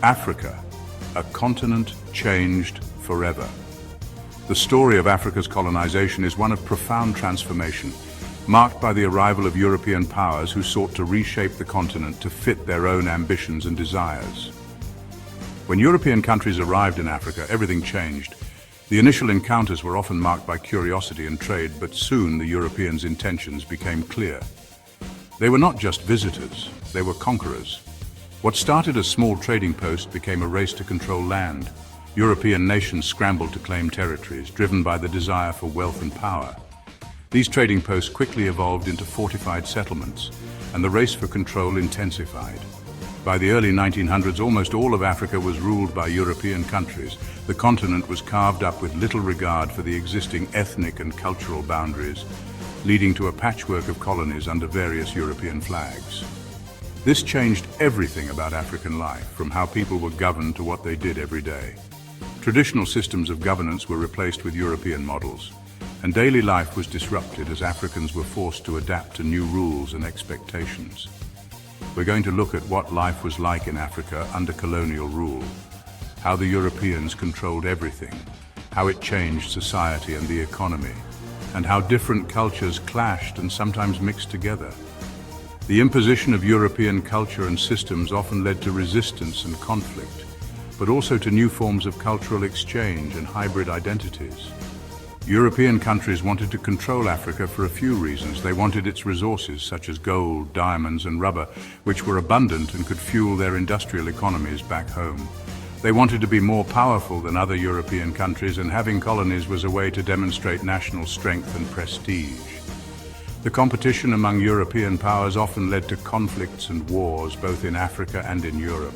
Africa, a continent changed forever. The story of Africa's colonization is one of profound transformation, marked by the arrival of European powers who sought to reshape the continent to fit their own ambitions and desires. When European countries arrived in Africa, everything changed. The initial encounters were often marked by curiosity and trade, but soon the Europeans' intentions became clear. They were not just visitors, they were conquerors. What started as small trading posts became a race to control land. European nations scrambled to claim territories, driven by the desire for wealth and power. These trading posts quickly evolved into fortified settlements, and the race for control intensified. By the early 1900s, almost all of Africa was ruled by European countries. The continent was carved up with little regard for the existing ethnic and cultural boundaries, leading to a patchwork of colonies under various European flags. This changed everything about African life, from how people were governed to what they did every day. Traditional systems of governance were replaced with European models, and daily life was disrupted as Africans were forced to adapt to new rules and expectations. We're going to look at what life was like in Africa under colonial rule, how the Europeans controlled everything, how it changed society and the economy, and how different cultures clashed and sometimes mixed together. The imposition of European culture and systems often led to resistance and conflict, but also to new forms of cultural exchange and hybrid identities. European countries wanted to control Africa for a few reasons. They wanted its resources, such as gold, diamonds, and rubber, which were abundant and could fuel their industrial economies back home. They wanted to be more powerful than other European countries, and having colonies was a way to demonstrate national strength and prestige. The competition among European powers often led to conflicts and wars, both in Africa and in Europe.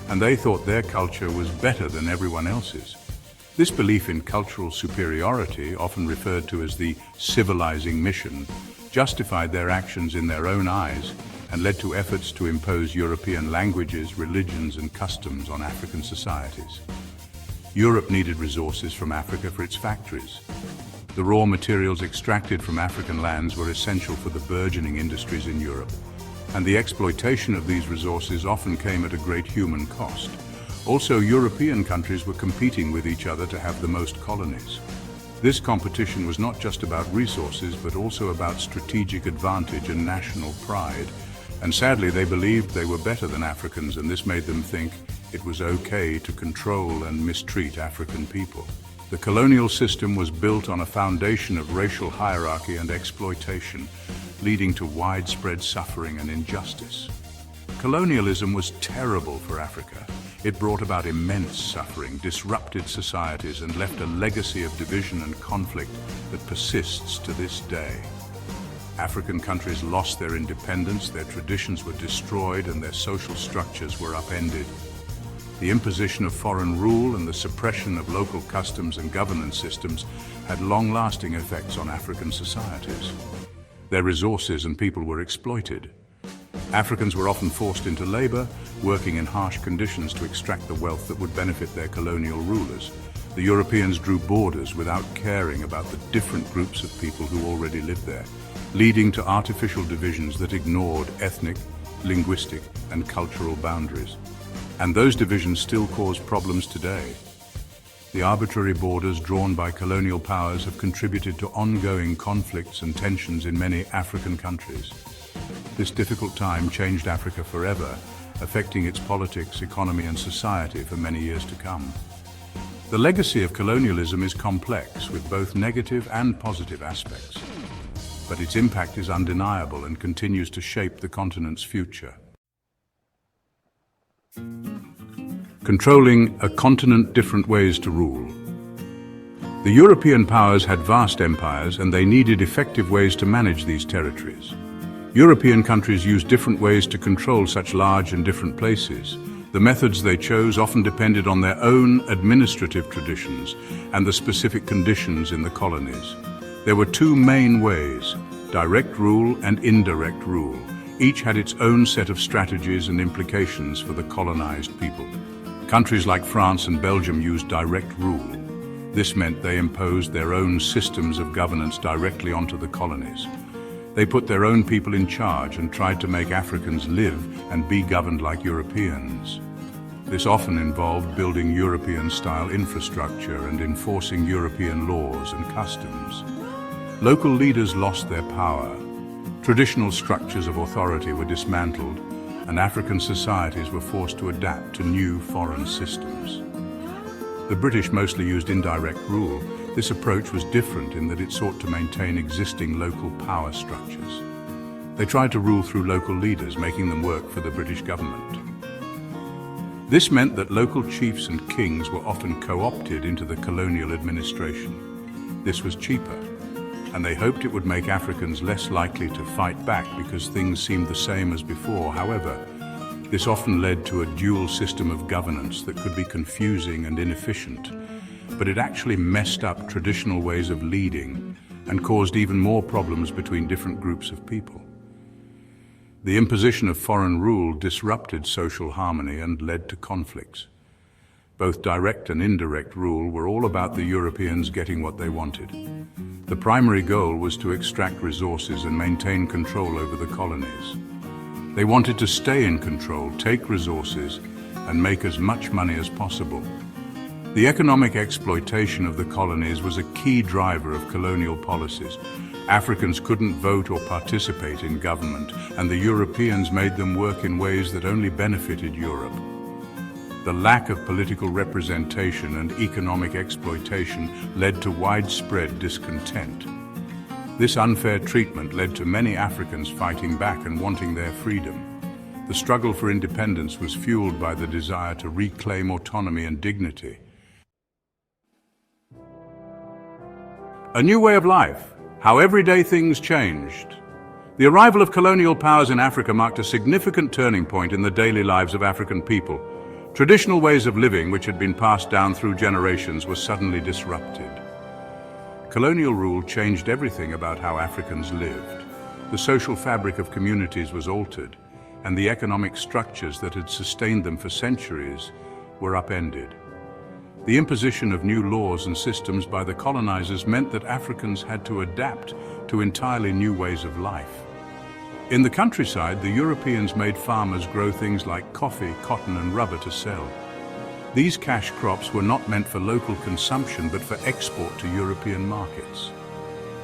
And they thought their culture was better than everyone else's. This belief in cultural superiority, often referred to as the civilizing mission, justified their actions in their own eyes and led to efforts to impose European languages, religions, and customs on African societies. Europe needed resources from Africa for its factories. The raw materials extracted from African lands were essential for the burgeoning industries in Europe, and the exploitation of these resources often came at a great human cost. Also, European countries were competing with each other to have the most colonies. This competition was not just about resources, but also about strategic advantage and national pride. And sadly, they believed they were better than Africans, and this made them think it was okay to control and mistreat African people. The colonial system was built on a foundation of racial hierarchy and exploitation, leading to widespread suffering and injustice. Colonialism was terrible for Africa. It brought about immense suffering, disrupted societies, and left a legacy of division and conflict that persists to this day. African countries lost their independence, their traditions were destroyed, and their social structures were upended. The imposition of foreign rule and the suppression of local customs and governance systems had long-lasting effects on African societies. Their resources and people were exploited. Africans were often forced into labor, working in harsh conditions to extract the wealth that would benefit their colonial rulers. The Europeans drew borders without caring about the different groups of people who already lived there, leading to artificial divisions that ignored ethnic, linguistic, and cultural boundaries. And those divisions still cause problems today. The arbitrary borders drawn by colonial powers have contributed to ongoing conflicts and tensions in many African countries. This difficult time changed Africa forever, affecting its politics, economy, and society for many years to come. The legacy of colonialism is complex, with both negative and positive aspects, but its impact is undeniable and continues to shape the continent's future. Controlling a continent, different ways to rule. The European powers had vast empires, and they needed effective ways to manage these territories. European countries used different ways to control such large and different places. The methods they chose often depended on their own administrative traditions and the specific conditions in the colonies. There were two main ways: direct rule and indirect rule. Each had its own set of strategies and implications for the colonized people. Countries like France and Belgium used direct rule. This meant they imposed their own systems of governance directly onto the colonies. They put their own people in charge and tried to make Africans live and be governed like Europeans. This often involved building European-style infrastructure and enforcing European laws and customs. Local leaders lost their power. Traditional structures of authority were dismantled, and African societies were forced to adapt to new foreign systems. The British mostly used indirect rule. This approach was different in that it sought to maintain existing local power structures. They tried to rule through local leaders, making them work for the British government. This meant that local chiefs and kings were often co-opted into the colonial administration. This was cheaper, and they hoped it would make Africans less likely to fight back because things seemed the same as before. However, this often led to a dual system of governance that could be confusing and inefficient, but it actually messed up traditional ways of leading and caused even more problems between different groups of people. The imposition of foreign rule disrupted social harmony and led to conflicts. Both direct and indirect rule were all about the Europeans getting what they wanted. The primary goal was to extract resources and maintain control over the colonies. They wanted to stay in control, take resources, and make as much money as possible. The economic exploitation of the colonies was a key driver of colonial policies. Africans couldn't vote or participate in government, and the Europeans made them work in ways that only benefited Europe. The lack of political representation and economic exploitation led to widespread discontent. This unfair treatment led to many Africans fighting back and wanting their freedom. The struggle for independence was fueled by the desire to reclaim autonomy and dignity. A new way of life. How everyday things changed. The arrival of colonial powers in Africa marked a significant turning point in the daily lives of African people. Traditional ways of living, which had been passed down through generations, were suddenly disrupted. Colonial rule changed everything about how Africans lived. The social fabric of communities was altered, and the economic structures that had sustained them for centuries were upended. The imposition of new laws and systems by the colonizers meant that Africans had to adapt to entirely new ways of life. In the countryside, the Europeans made farmers grow things like coffee, cotton, and rubber to sell. These cash crops were not meant for local consumption but for export to European markets.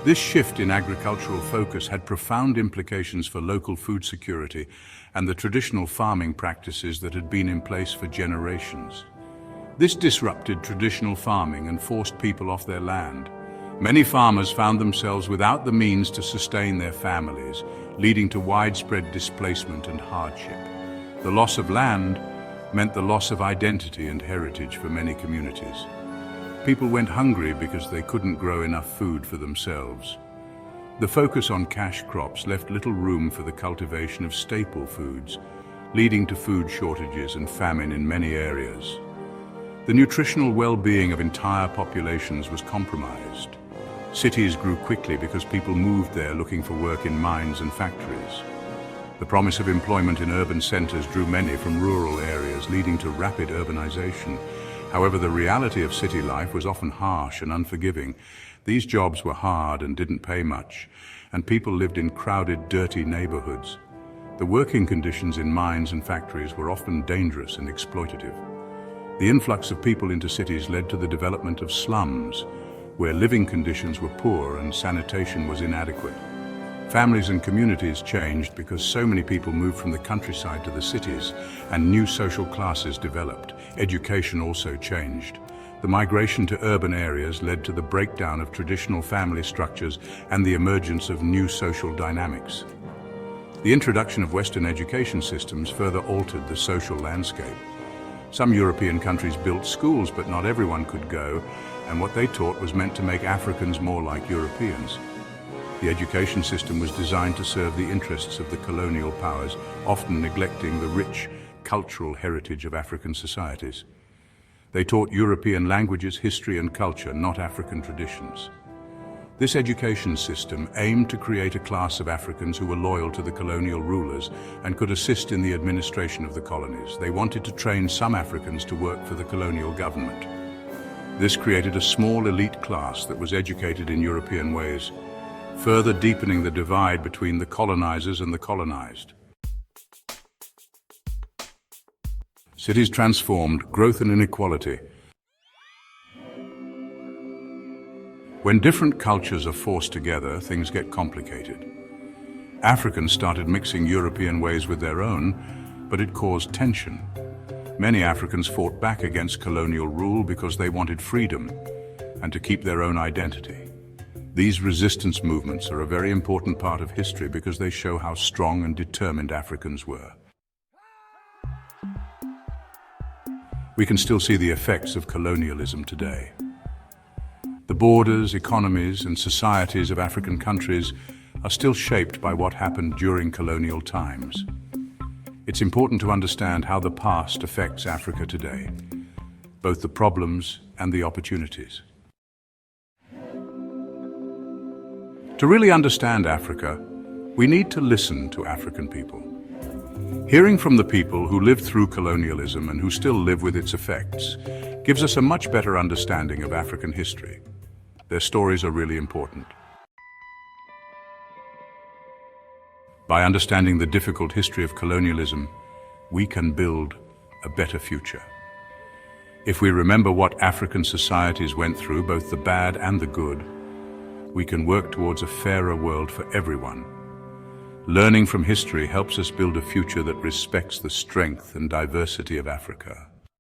This shift in agricultural focus had profound implications for local food security and the traditional farming practices that had been in place for generations. This disrupted traditional farming and forced people off their land. Many farmers found themselves without the means to sustain their families, leading to widespread displacement and hardship. The loss of land meant the loss of identity and heritage for many communities. People went hungry because they couldn't grow enough food for themselves. The focus on cash crops left little room for the cultivation of staple foods, leading to food shortages and famine in many areas. The nutritional well-being of entire populations was compromised. Cities grew quickly because people moved there looking for work in mines and factories. The promise of employment in urban centers drew many from rural areas, leading to rapid urbanization. However, the reality of city life was often harsh and unforgiving. These jobs were hard and didn't pay much, and people lived in crowded, dirty neighborhoods. The working conditions in mines and factories were often dangerous and exploitative. The influx of people into cities led to the development of slums, where living conditions were poor and sanitation was inadequate. Families and communities changed because so many people moved from the countryside to the cities, and new social classes developed. Education also changed. The migration to urban areas led to the breakdown of traditional family structures and the emergence of new social dynamics. The introduction of Western education systems further altered the social landscape. Some European countries built schools, but not everyone could go, and what they taught was meant to make Africans more like Europeans. The education system was designed to serve the interests of the colonial powers, often neglecting the rich cultural heritage of African societies. They taught European languages, history, and culture, not African traditions. This education system aimed to create a class of Africans who were loyal to the colonial rulers and could assist in the administration of the colonies. They wanted to train some Africans to work for the colonial government. This created a small elite class that was educated in European ways, further deepening the divide between the colonizers and the colonized. Cities transformed, growth and inequality. When different cultures are forced together, things get complicated. Africans started mixing European ways with their own, but it caused tension. Many Africans fought back against colonial rule because they wanted freedom and to keep their own identity. These resistance movements are a very important part of history because they show how strong and determined Africans were. We can still see the effects of colonialism today. The borders, economies, and societies of African countries are still shaped by what happened during colonial times. It's important to understand how the past affects Africa today, both the problems and the opportunities. To really understand Africa, we need to listen to African people. Hearing from the people who lived through colonialism and who still live with its effects gives us a much better understanding of African history. Their stories are really important. By understanding the difficult history of colonialism, we can build a better future. If we remember what African societies went through, both the bad and the good, we can work towards a fairer world for everyone. Learning from history helps us build a future that respects the strength and diversity of Africa.